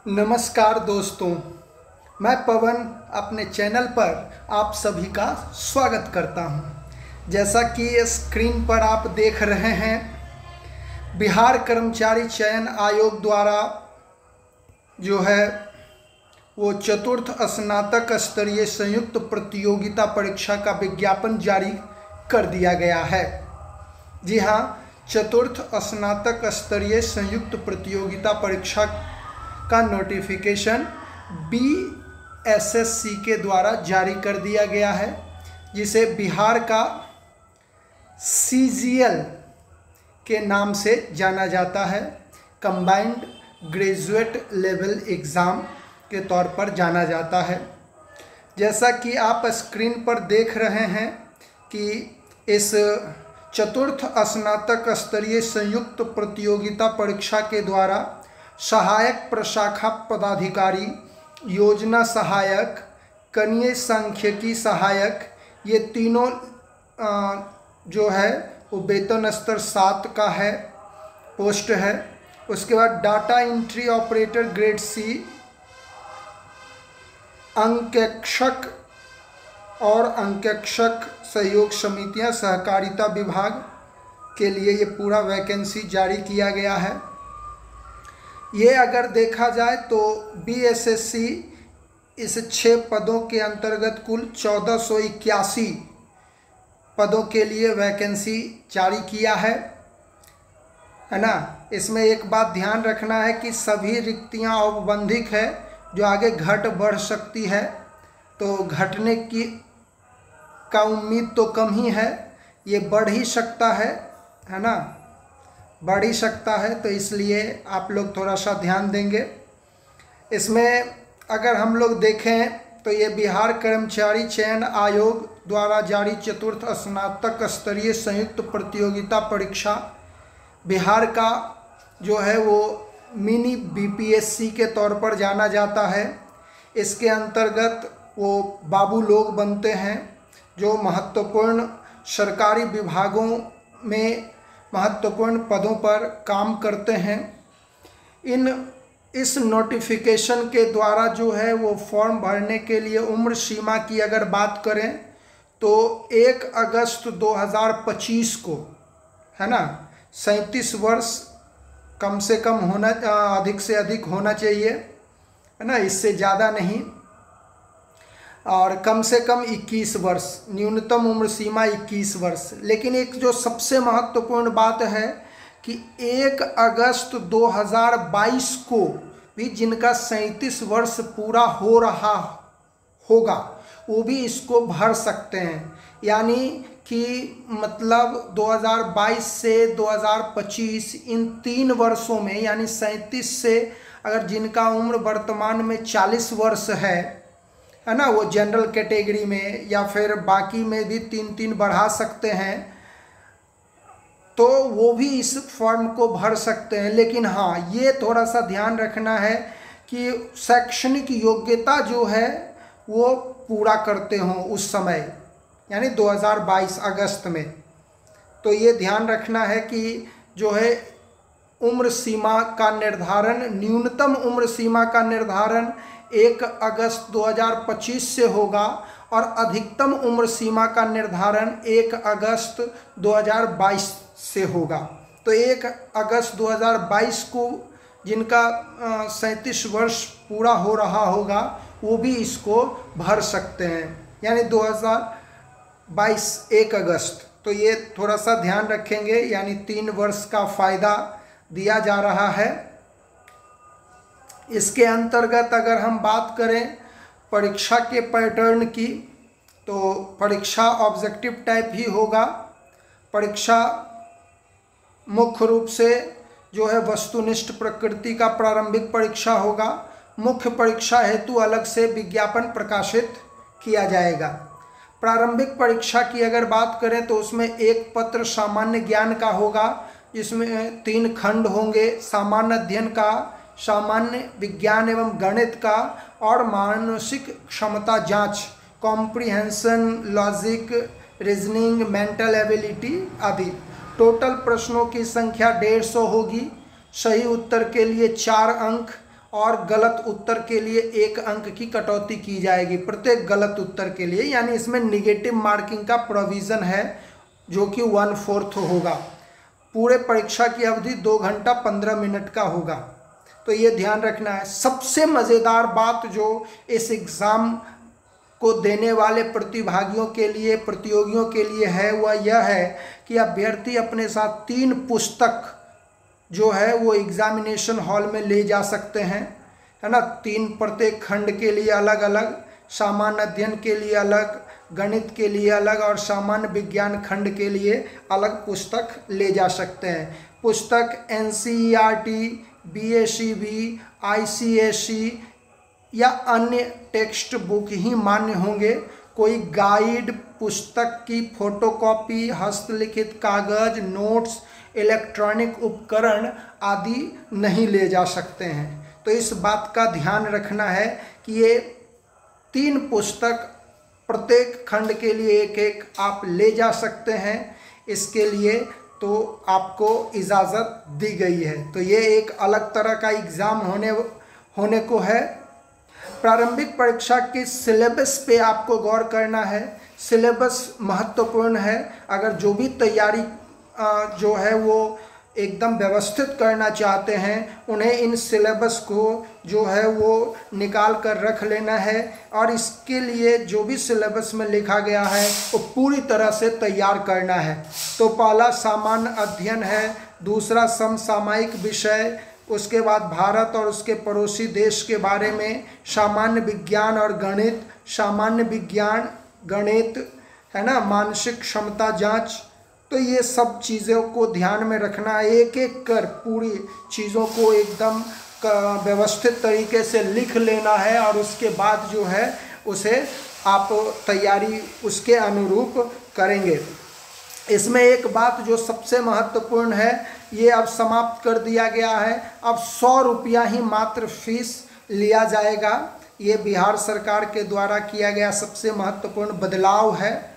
नमस्कार दोस्तों, मैं पवन अपने चैनल पर आप सभी का स्वागत करता हूं। जैसा कि स्क्रीन पर आप देख रहे हैं, बिहार कर्मचारी चयन आयोग द्वारा जो है वो चतुर्थ स्नातक स्तरीय संयुक्त प्रतियोगिता परीक्षा का विज्ञापन जारी कर दिया गया है। जी हाँ, चतुर्थ स्नातक स्तरीय संयुक्त प्रतियोगिता परीक्षा का नोटिफिकेशन BSSC के द्वारा जारी कर दिया गया है, जिसे बिहार का CGL के नाम से जाना जाता है। कंबाइंड ग्रेजुएट लेवल एग्ज़ाम के तौर पर जाना जाता है। जैसा कि आप स्क्रीन पर देख रहे हैं कि इस चतुर्थ स्नातक स्तरीय संयुक्त प्रतियोगिता परीक्षा के द्वारा सहायक प्रशाखा पदाधिकारी, योजना सहायक, कनीय सांख्यिकी सहायक, ये तीनों जो है वो वेतन स्तर 7 का है, पोस्ट है। उसके बाद data entry operator grade C, अंकेक्षक और अंकेक्षक सहयोग समितियां सहकारिता विभाग के लिए ये पूरा वैकेंसी जारी किया गया है। ये अगर देखा जाए तो BSSC इस 6 पदों के अंतर्गत कुल 1481 पदों के लिए वैकेंसी जारी किया है ना। इसमें एक बात ध्यान रखना है कि सभी रिक्तियां औपबंधिक है, जो आगे घट बढ़ सकती है, तो घटने की का उम्मीद तो कम ही है, ये बढ़ ही सकता है ना, बढ़ ही सकता है। तो इसलिए आप लोग थोड़ा सा ध्यान देंगे। इसमें अगर हम लोग देखें तो ये बिहार कर्मचारी चयन आयोग द्वारा जारी चतुर्थ स्नातक स्तरीय संयुक्त प्रतियोगिता परीक्षा बिहार का जो है वो मिनी BPSC के तौर पर जाना जाता है। इसके अंतर्गत वो बाबू लोग बनते हैं जो महत्वपूर्ण सरकारी विभागों में महत्वपूर्ण पदों पर काम करते हैं। इस नोटिफिकेशन के द्वारा जो है वो फॉर्म भरने के लिए उम्र सीमा की अगर बात करें तो 1 अगस्त 2025 को है ना, 37 वर्ष कम से कम होना, अधिक से अधिक होना चाहिए है ना, इससे ज़्यादा नहीं, और कम से कम 21 वर्ष, न्यूनतम उम्र सीमा 21 वर्ष। लेकिन एक जो सबसे महत्वपूर्ण बात है कि 1 अगस्त 2022 को भी जिनका 37 वर्ष पूरा हो रहा होगा वो भी इसको भर सकते हैं। यानी कि मतलब 2022 से 2025 इन 3 वर्षों में, यानी 37 से अगर जिनका उम्र वर्तमान में 40 वर्ष है ना, वो जनरल कैटेगरी में या फिर बाकी में भी 3-3 बढ़ा सकते हैं, तो वो भी इस फॉर्म को भर सकते हैं। लेकिन हाँ, ये थोड़ा सा ध्यान रखना है कि शैक्षणिक योग्यता जो है वो पूरा करते हों उस समय, यानी 2022 अगस्त में। तो ये ध्यान रखना है कि जो है उम्र सीमा का निर्धारण, न्यूनतम उम्र सीमा का निर्धारण 1 अगस्त 2025 से होगा और अधिकतम उम्र सीमा का निर्धारण 1 अगस्त 2022 से होगा। तो 1 अगस्त 2022 को जिनका 37 वर्ष पूरा हो रहा होगा वो भी इसको भर सकते हैं, यानी 2022 1 अगस्त। तो ये थोड़ा सा ध्यान रखेंगे, यानी 3 वर्ष का फ़ायदा दिया जा रहा है। इसके अंतर्गत अगर हम बात करें परीक्षा के पैटर्न की, तो परीक्षा ऑब्जेक्टिव टाइप ही होगा। परीक्षा मुख्य रूप से जो है वस्तुनिष्ठ प्रकृति का प्रारंभिक परीक्षा होगा। मुख्य परीक्षा हेतु अलग से विज्ञापन प्रकाशित किया जाएगा। प्रारंभिक परीक्षा की अगर बात करें तो उसमें एक पत्र सामान्य ज्ञान का होगा, जिसमें 3 खंड होंगे, सामान्य अध्ययन का, सामान्य विज्ञान एवं गणित का और मानसिक क्षमता जांच, comprehension, logic, reasoning, mental ability आदि। टोटल प्रश्नों की संख्या 150 होगी। सही उत्तर के लिए 4 अंक और गलत उत्तर के लिए 1 अंक की कटौती की जाएगी प्रत्येक गलत उत्तर के लिए, यानी इसमें निगेटिव मार्किंग का प्रोविज़न है जो कि 1/4 होगा। पूरे परीक्षा की अवधि 2 घंटा 15 मिनट का होगा, तो ये ध्यान रखना है। सबसे मज़ेदार बात जो इस एग्ज़ाम को देने वाले प्रतिभागियों के लिए, प्रतियोगियों के लिए है वह यह है कि अभ्यर्थी अपने साथ 3 पुस्तक जो है वो एग्जामिनेशन हॉल में ले जा सकते हैं, है ना। 3 प्रत्येक खंड के लिए अलग अलग, सामान्य अध्ययन के लिए अलग, गणित के लिए अलग और सामान्य विज्ञान खंड के लिए अलग पुस्तक ले जा सकते हैं। पुस्तक NCERT, BACB, ICSE या अन्य टेक्स्ट बुक ही मान्य होंगे। कोई गाइड, पुस्तक की फोटोकॉपी, हस्तलिखित कागज, नोट्स, इलेक्ट्रॉनिक उपकरण आदि नहीं ले जा सकते हैं। तो इस बात का ध्यान रखना है कि ये 3 पुस्तक प्रत्येक खंड के लिए 1-1 आप ले जा सकते हैं। इसके लिए तो आपको इजाज़त दी गई है। तो ये एक अलग तरह का एग्ज़ाम होने को है। प्रारंभिक परीक्षा के सिलेबस पे आपको गौर करना है। सिलेबस महत्वपूर्ण है। अगर जो भी तैयारी जो है वो एकदम व्यवस्थित करना चाहते हैं, उन्हें इन सिलेबस को जो है वो निकाल कर रख लेना है और इसके लिए जो भी सिलेबस में लिखा गया है वो पूरी तरह से तैयार करना है। तो पहला सामान्य अध्ययन है, दूसरा समसामयिक विषय, उसके बाद भारत और उसके पड़ोसी देश के बारे में, सामान्य विज्ञान और गणित, सामान्य विज्ञान, गणित, है ना, मानसिक क्षमता जांच। तो ये सब चीज़ों को ध्यान में रखना है। एक-एक कर पूरी चीज़ों को एकदम व्यवस्थित तरीके से लिख लेना है और उसके बाद जो है उसे आप तैयारी उसके अनुरूप करेंगे। इसमें एक बात जो सबसे महत्वपूर्ण है, ये अब समाप्त कर दिया गया है। अब 100 रुपया ही मात्र फीस लिया जाएगा। ये बिहार सरकार के द्वारा किया गया सबसे महत्वपूर्ण बदलाव है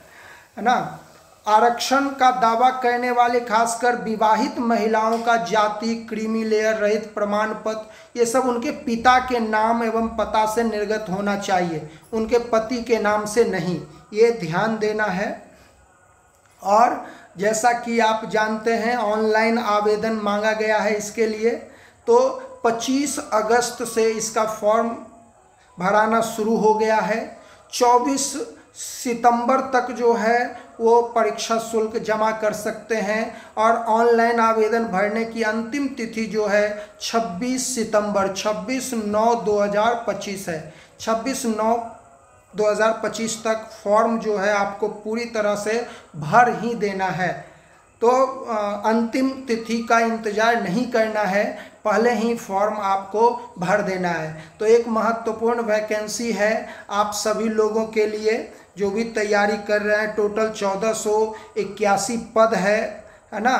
ना। आरक्षण का दावा करने वाले खासकर विवाहित महिलाओं का जाति, क्रीमी लेयर रहित प्रमाण पत्र, ये सब उनके पिता के नाम एवं पता से निर्गत होना चाहिए, उनके पति के नाम से नहीं, ये ध्यान देना है। और जैसा कि आप जानते हैं ऑनलाइन आवेदन मांगा गया है इसके लिए, तो 25 अगस्त से इसका फॉर्म भराना शुरू हो गया है। 24 सितंबर तक जो है वो परीक्षा शुल्क जमा कर सकते हैं और ऑनलाइन आवेदन भरने की अंतिम तिथि जो है 26 सितंबर 26/9/2025 है। 26/9/2025 तक फॉर्म जो है आपको पूरी तरह से भर ही देना है। तो अंतिम तिथि का इंतज़ार नहीं करना है, पहले ही फॉर्म आपको भर देना है। तो एक महत्वपूर्ण वैकेंसी है आप सभी लोगों के लिए जो भी तैयारी कर रहे हैं। टोटल 1481 पद है ना।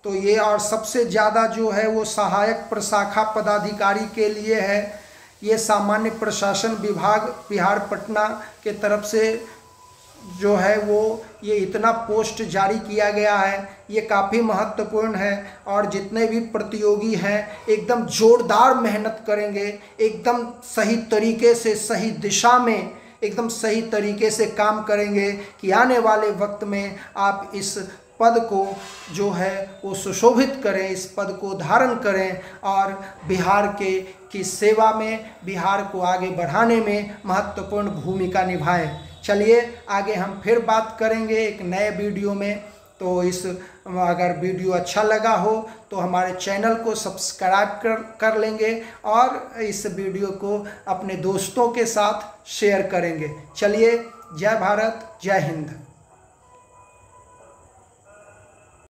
तो ये और सबसे ज़्यादा जो है वो सहायक प्रशाखा पदाधिकारी के लिए है। ये सामान्य प्रशासन विभाग बिहार पटना के तरफ से जो है वो ये इतना पोस्ट जारी किया गया है, ये काफ़ी महत्वपूर्ण है। और जितने भी प्रतियोगी हैं एकदम जोरदार मेहनत करेंगे, एकदम सही तरीके से, सही दिशा में, एकदम सही तरीके से काम करेंगे कि आने वाले वक्त में आप इस पद को जो है वो सुशोभित करें, इस पद को धारण करें और बिहार की सेवा में, बिहार को आगे बढ़ाने में महत्वपूर्ण भूमिका निभाएं। चलिए आगे हम फिर बात करेंगे एक नए वीडियो में। तो अगर वीडियो अच्छा लगा हो तो हमारे चैनल को सब्सक्राइब कर लेंगे और इस वीडियो को अपने दोस्तों के साथ शेयर करेंगे। चलिए, जय भारत, जय हिंद।